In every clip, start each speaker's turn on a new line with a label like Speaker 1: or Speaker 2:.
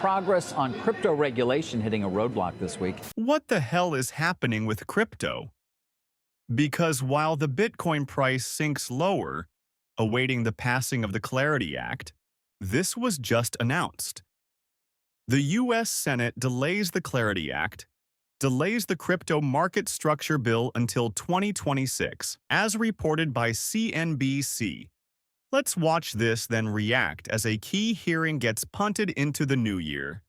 Speaker 1: progress on crypto regulation hitting a roadblock this week.
Speaker 2: What the hell is happening with crypto? Because while the Bitcoin price sinks lower, awaiting the passing of the Clarity Act, this was just announced. The U.S. Senate delays the Clarity Act, delays the crypto market structure bill until 2026, as reported by CNBC. Let's watch this, then react as a key hearing gets punted into the new year.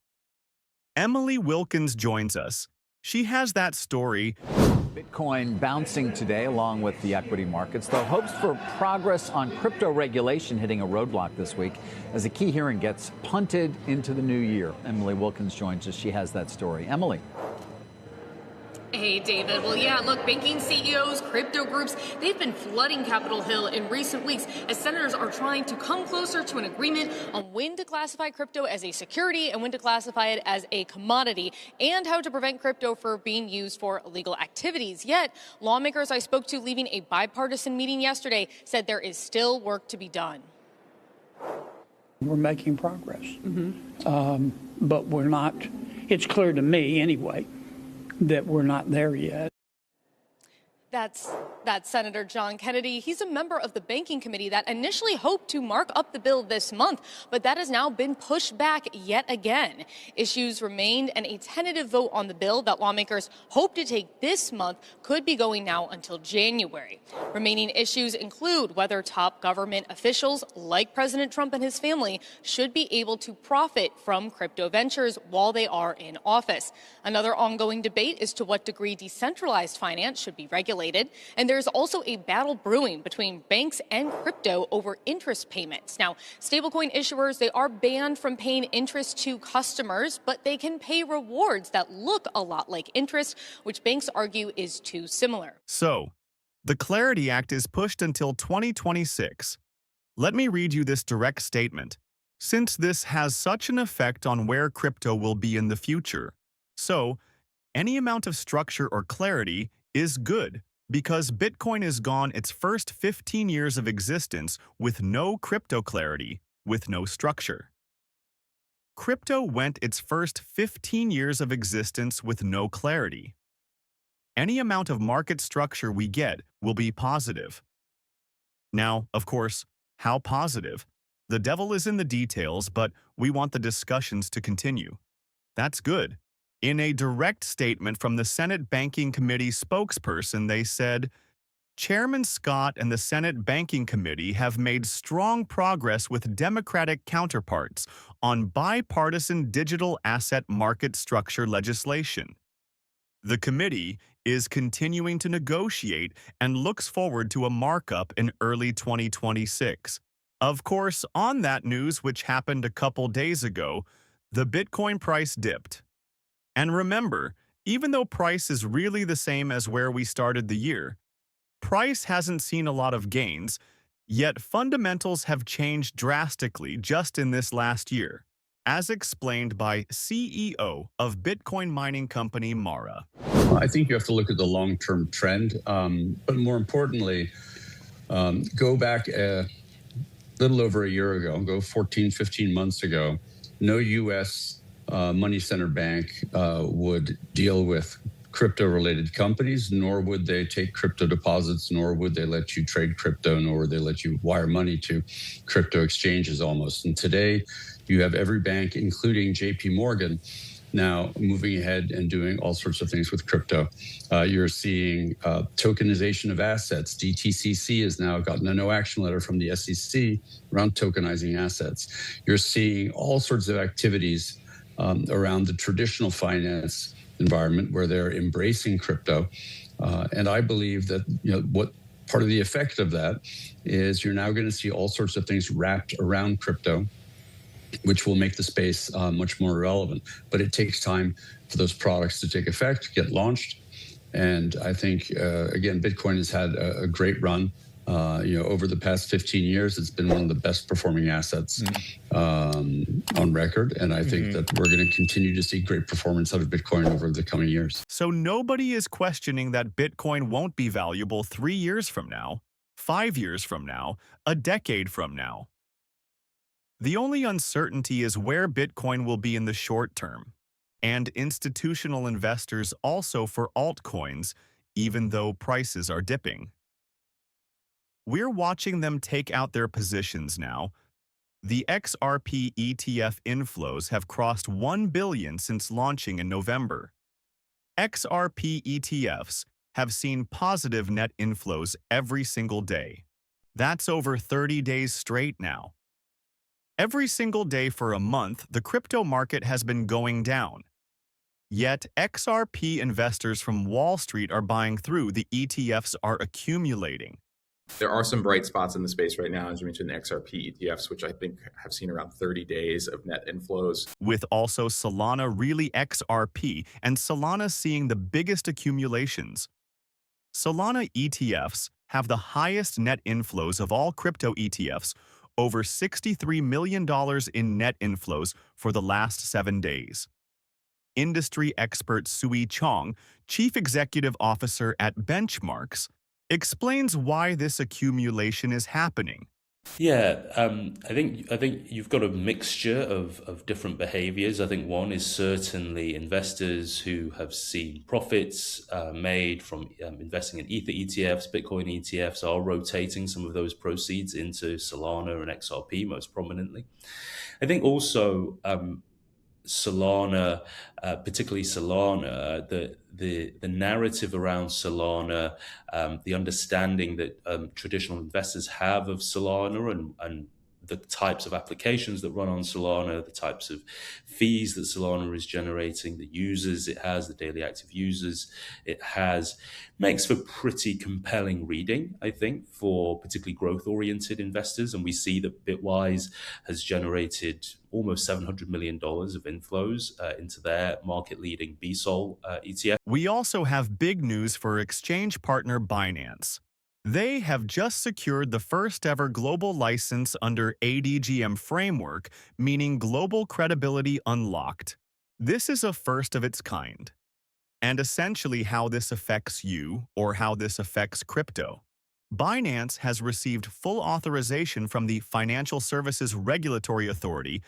Speaker 2: Emily Wilkins joins us. She has that story.
Speaker 1: Bitcoin bouncing today along with the equity markets, though hopes for progress on crypto regulation hitting a roadblock this week as a key hearing gets punted into the new year. Emily Wilkins joins us. She has that story. Emily.
Speaker 3: Hey, David. Well, yeah, look, banking CEOs, crypto groups, they've been flooding Capitol Hill in recent weeks as senators are trying to come closer to an agreement on when to classify crypto as a security and when to classify it as a commodity, and how to prevent crypto from being used for illegal activities. Yet, lawmakers I spoke to leaving a bipartisan meeting yesterday said there is still work to be done.
Speaker 4: We're making progress, but we're not, it's clear to me anyway, that we're not there yet.
Speaker 3: That's Senator John Kennedy. He's a member of the Banking Committee that initially hoped to mark up the bill this month, but that has now been pushed back yet again. Issues remained, and a tentative vote on the bill that lawmakers hope to take this month could be going now until January. Remaining issues include whether top government officials like President Trump and his family should be able to profit from crypto ventures while they are in office. Another ongoing debate is to what degree decentralized finance should be regulated. And there's also a battle brewing between banks and crypto over interest payments. Now, stablecoin issuers, they are banned from paying interest to customers, but they can pay rewards that look a lot like interest, which banks argue is too similar.
Speaker 2: So, the Clarity Act is pushed until 2026. Let me read you this direct statement, since this has such an effect on where crypto will be in the future. So, any amount of structure or clarity is good, because Bitcoin has gone its first 15 years of existence with no crypto clarity, with no structure. Crypto went its first 15 years of existence with no clarity. Any amount of market structure we get will be positive. Now, of course, how positive? The devil is in the details, but we want the discussions to continue. That's good. In a direct statement from the Senate Banking Committee spokesperson, they said, Chairman Scott and the Senate Banking Committee have made strong progress with Democratic counterparts on bipartisan digital asset market structure legislation. The committee is continuing to negotiate and looks forward to a markup in early 2026. Of course, on that news, which happened a couple days ago, the Bitcoin price dipped. And remember, even though price is really the same as where we started the year, price hasn't seen a lot of gains, yet fundamentals have changed drastically just in this last year, as explained by CEO of Bitcoin mining company Mara.
Speaker 5: I think you have to look at the long-term trend, but more importantly, go back a little over a year ago, go 14, 15 months ago, no U.S. Money center bank would deal with crypto-related companies, nor would they take crypto deposits, nor would they let you trade crypto, nor would they let you wire money to crypto exchanges almost. And today, you have every bank, including JP Morgan, now moving ahead and doing all sorts of things with crypto. You're seeing tokenization of assets. DTCC has now gotten a no-action letter from the SEC around tokenizing assets. You're seeing all sorts of activities around the traditional finance environment where they're embracing crypto. And I believe that what part of the effect of that is you're now going to see all sorts of things wrapped around crypto, which will make the space much more relevant. But it takes time for those products to take effect, get launched. And I think, again, Bitcoin has had a great run. Over the past 15 years, it's been one of the best performing assets on record. And I think that we're going to continue to see great performance out of Bitcoin over the coming years.
Speaker 2: So nobody is questioning that Bitcoin won't be valuable 3 years from now, 5 years from now, a decade from now. The only uncertainty is where Bitcoin will be in the short term, and institutional investors also for altcoins, even though prices are dipping. We're watching them take out their positions now. The XRP ETF inflows have crossed 1 billion since launching in November. XRP ETFs have seen positive net inflows every single day. That's over 30 days straight now. Every single day for a month, the crypto market has been going down. Yet, XRP investors from Wall Street are buying through. The ETFs are accumulating.
Speaker 6: There are some bright spots in the space right now, as you mentioned, the XRP ETFs, which I think have seen around 30 days of net inflows.
Speaker 2: With also Solana really XRP and Solana seeing the biggest accumulations. Solana ETFs have the highest net inflows of all crypto ETFs, over $63 million in net inflows for the last 7 days. Industry expert Sui Chong, Chief Executive Officer at Benchmarks, explains why this accumulation is happening.
Speaker 7: Yeah, I think you've got a mixture of different behaviors. I think one is certainly investors who have seen profits made from investing in Ether ETFs, Bitcoin ETFs, are rotating some of those proceeds into Solana and XRP most prominently. I think also Solana, particularly Solana, the narrative around Solana, the understanding that traditional investors have of Solana and the types of applications that run on Solana, the types of fees that Solana is generating, the users it has, the daily active users it has, makes for pretty compelling reading, I think, for particularly growth-oriented investors. And we see that Bitwise has generated almost $700 million of inflows into their market-leading BSOL ETF.
Speaker 2: We also have big news for exchange partner Binance. They have just secured the first-ever global license under ADGM framework, meaning Global Credibility Unlocked. This is a first of its kind. And essentially how this affects you, or how this affects crypto. Binance has received full authorization from the Financial Services Regulatory Authority,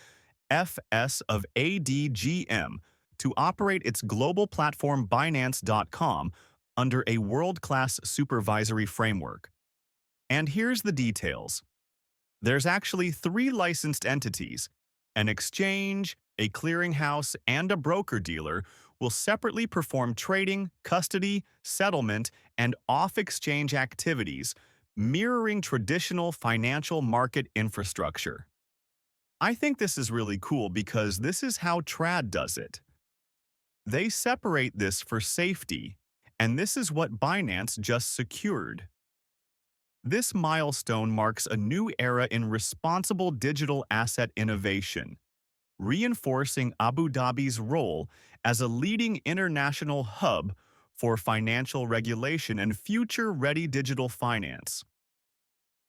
Speaker 2: FS of ADGM, to operate its global platform Binance.com under a world-class supervisory framework. And here's the details. There's actually 3 licensed entities. An exchange, a clearinghouse, and a broker-dealer will separately perform trading, custody, settlement, and off-exchange activities, mirroring traditional financial market infrastructure. I think this is really cool because this is how Trad does it. They separate this for safety, and this is what Binance just secured. This milestone marks a new era in responsible digital asset innovation, reinforcing Abu Dhabi's role as a leading international hub for financial regulation and future-ready digital finance.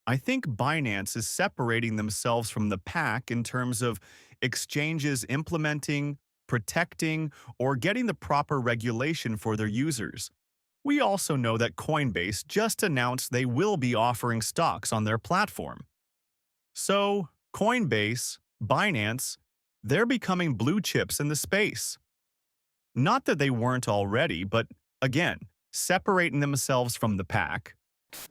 Speaker 2: I think Binance is separating themselves from the pack in terms of exchanges implementing, protecting, or getting the proper regulation for their users. We also know that Coinbase just announced they will be offering stocks on their platform. So, Coinbase, Binance, they're becoming blue chips in the space. Not that they weren't already, but again, separating themselves from the pack.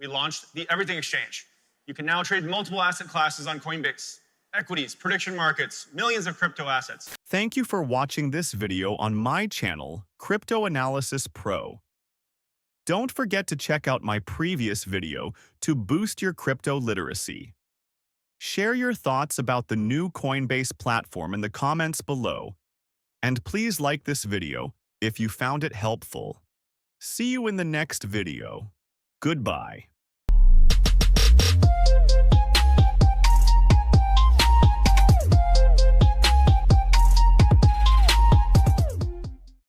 Speaker 8: We launched the Everything Exchange. You can now trade multiple asset classes on Coinbase. Equities, prediction markets, millions of crypto assets.
Speaker 2: Thank you for watching this video on my channel, Crypto Analysis Pro. Don't forget to check out my previous video to boost your crypto literacy. Share your thoughts about the new Coinbase platform in the comments below. And please like this video if you found it helpful. See you in the next video. Goodbye.